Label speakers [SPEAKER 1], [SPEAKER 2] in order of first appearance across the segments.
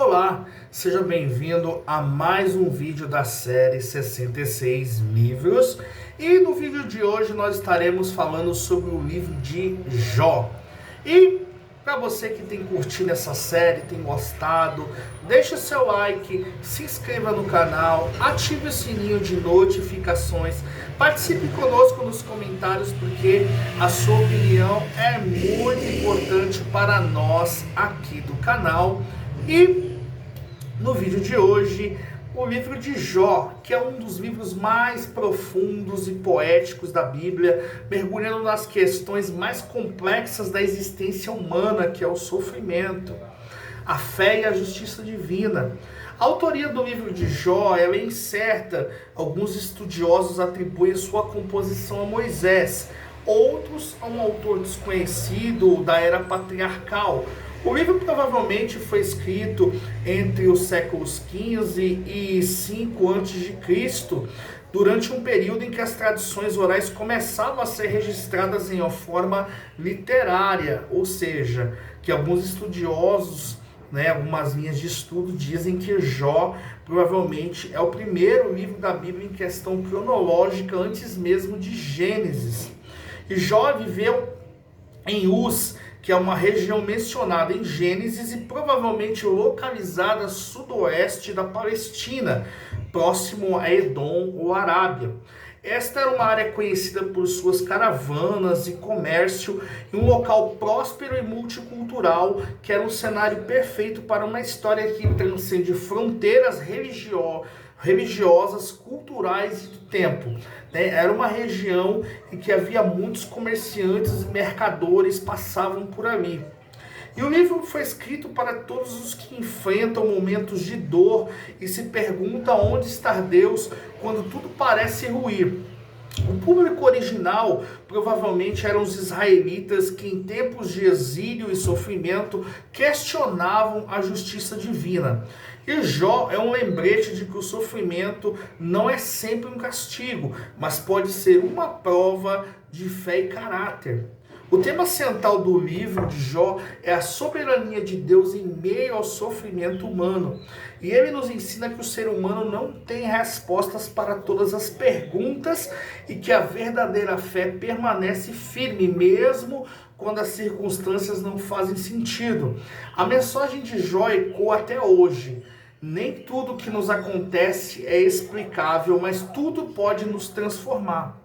[SPEAKER 1] Olá, seja bem-vindo a mais um vídeo da série 66 livros. E no vídeo de hoje nós estaremos falando sobre o livro de Jó. E para você que tem curtido essa série, tem gostado, deixa seu like, se inscreva no canal, ative o sininho de notificações, participe conosco nos comentários, porque a sua opinião é muito importante para nós aqui do canal. E no vídeo de hoje, o livro de Jó, que é um dos livros mais profundos e poéticos da Bíblia, mergulhando nas questões mais complexas da existência humana, que é o sofrimento, a fé e a justiça divina. A autoria do livro de Jó ela é incerta. Alguns estudiosos atribuem sua composição a Moisés, outros a um autor desconhecido da era patriarcal. O livro provavelmente foi escrito entre os séculos XV e 5 a.C., durante um período em que as tradições orais começavam a ser registradas em uma forma literária, ou seja, que alguns estudiosos, algumas linhas de estudo dizem que Jó provavelmente é o primeiro livro da Bíblia em questão cronológica antes mesmo de Gênesis. E Jó viveu em Uz, que é uma região mencionada em Gênesis e provavelmente localizada a sudoeste da Palestina, próximo a Edom ou Arábia. Esta era uma área conhecida por suas caravanas e comércio, e um local próspero e multicultural, que era um cenário perfeito para uma história que transcende fronteiras religiosas, culturais e do tempo. Era uma região em que havia muitos comerciantes e mercadores passavam por ali. E o livro foi escrito para todos os que enfrentam momentos de dor e se perguntam onde está Deus quando tudo parece ruir. O público original provavelmente eram os israelitas que em tempos de exílio e sofrimento questionavam a justiça divina. E Jó é um lembrete de que o sofrimento não é sempre um castigo, mas pode ser uma prova de fé e caráter. O tema central do livro de Jó é a soberania de Deus em meio ao sofrimento humano. E ele nos ensina que o ser humano não tem respostas para todas as perguntas e que a verdadeira fé permanece firme, mesmo quando as circunstâncias não fazem sentido. A mensagem de Jó ecoa até hoje. Nem tudo que nos acontece é explicável, mas tudo pode nos transformar.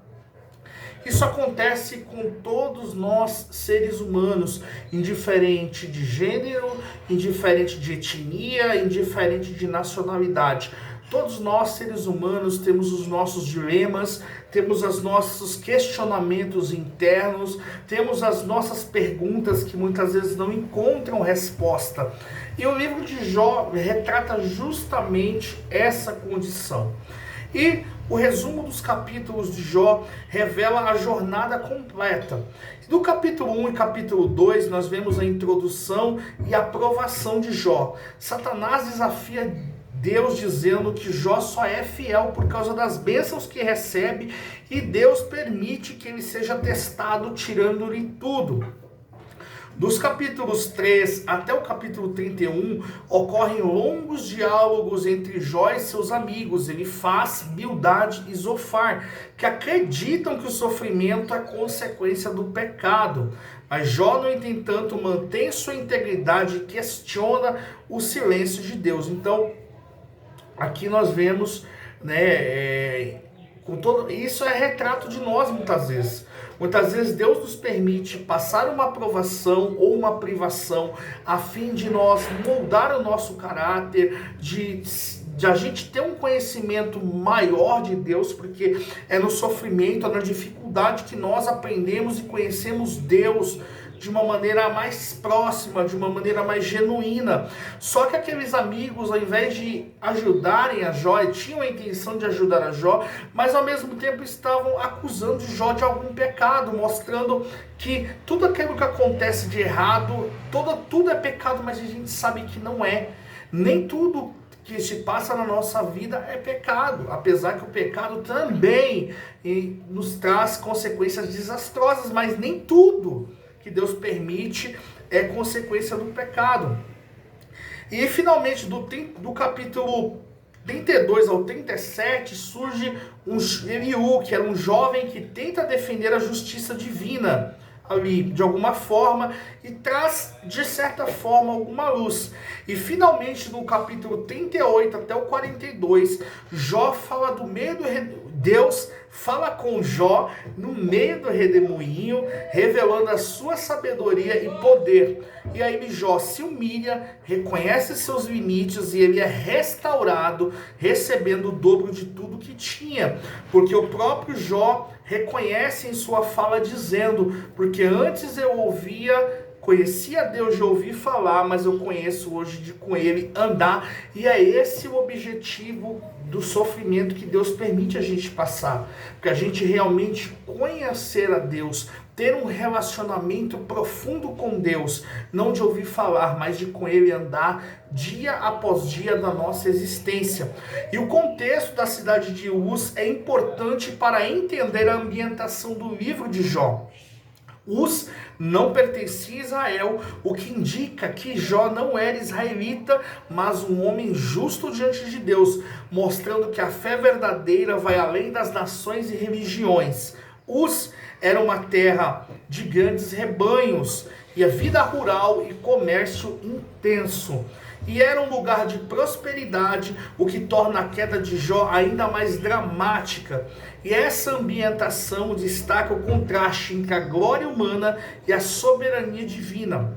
[SPEAKER 1] Isso acontece com todos nós, seres humanos, indiferente de gênero, indiferente de etnia, indiferente de nacionalidade. Todos nós, seres humanos, temos os nossos dilemas, temos os nossos questionamentos internos, temos as nossas perguntas que muitas vezes não encontram resposta. E o livro de Jó retrata justamente essa condição. E o resumo dos capítulos de Jó revela a jornada completa. Do capítulo 1 e capítulo 2, nós vemos a introdução e a aprovação de Jó. Satanás desafia Deus dizendo que Jó só é fiel por causa das bênçãos que recebe e Deus permite que ele seja testado, tirando-lhe tudo. Dos capítulos 3 até o capítulo 31, ocorrem longos diálogos entre Jó e seus amigos, Elifaz, Bildade e Zofar, que acreditam que o sofrimento é consequência do pecado. Mas Jó, no entanto, mantém sua integridade e questiona o silêncio de Deus. Então, aqui nós vemos, isso é retrato de nós muitas vezes. Muitas vezes Deus nos permite passar uma aprovação ou uma privação a fim de nós moldar o nosso caráter, de a gente ter um conhecimento maior de Deus, porque é no sofrimento, é na dificuldade que nós aprendemos e conhecemos Deus de uma maneira mais próxima, de uma maneira mais genuína. Só que aqueles amigos, ao invés de ajudarem a Jó, tinham a intenção de ajudar a Jó, mas ao mesmo tempo estavam acusando Jó de algum pecado, mostrando que tudo aquilo que acontece de errado, tudo é pecado, mas a gente sabe que não é. Nem tudo que se passa na nossa vida é pecado, apesar que o pecado também nos traz consequências desastrosas, mas nem tudo que Deus permite é consequência do pecado. E finalmente, do capítulo 32 ao 37, surge um Eliú, que era um jovem que tenta defender a justiça divina ali, de alguma forma, e traz, de certa forma, alguma luz. E finalmente, no capítulo 38 até o 42, Jó fala do meio do Deus fala com Jó no meio do redemoinho, revelando a sua sabedoria e poder. E aí Jó se humilha, reconhece seus limites e ele é restaurado, recebendo o dobro de tudo que tinha. Porque o próprio Jó reconhece em sua fala dizendo, porque antes eu conhecia Deus de ouvir falar, mas eu conheço hoje de com Ele andar. E é esse o objetivo do sofrimento que Deus permite a gente passar. Porque a gente realmente conhecer a Deus, ter um relacionamento profundo com Deus, não de ouvir falar, mas de com Ele andar dia após dia da nossa existência. E o contexto da cidade de Uz é importante para entender a ambientação do livro de Jó. Uz não pertencia a Israel, o que indica que Jó não era israelita, mas um homem justo diante de Deus, mostrando que a fé verdadeira vai além das nações e religiões. Uz era uma terra de grandes rebanhos, e a vida rural e comércio intenso. E era um lugar de prosperidade, o que torna a queda de Jó ainda mais dramática. E essa ambientação destaca o contraste entre a glória humana e a soberania divina.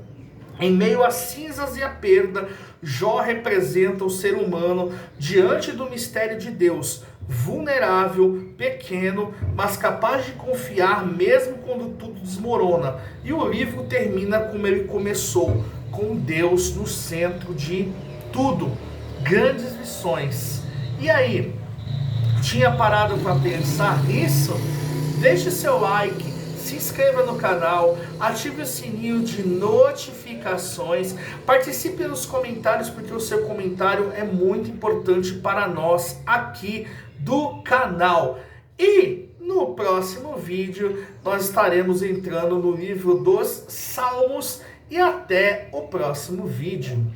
[SPEAKER 1] Em meio às cinzas e à perda, Jó representa o ser humano diante do mistério de Deus, vulnerável, pequeno, mas capaz de confiar mesmo quando tudo desmorona. E o livro termina como ele começou, com Deus no centro de tudo. Grandes lições. E aí, tinha parado para pensar nisso? Deixe seu like, se inscreva no canal, ative o sininho de notificações, participe nos comentários, porque o seu comentário é muito importante para nós aqui do canal. E no próximo vídeo nós estaremos entrando no livro dos Salmos, e até o próximo vídeo.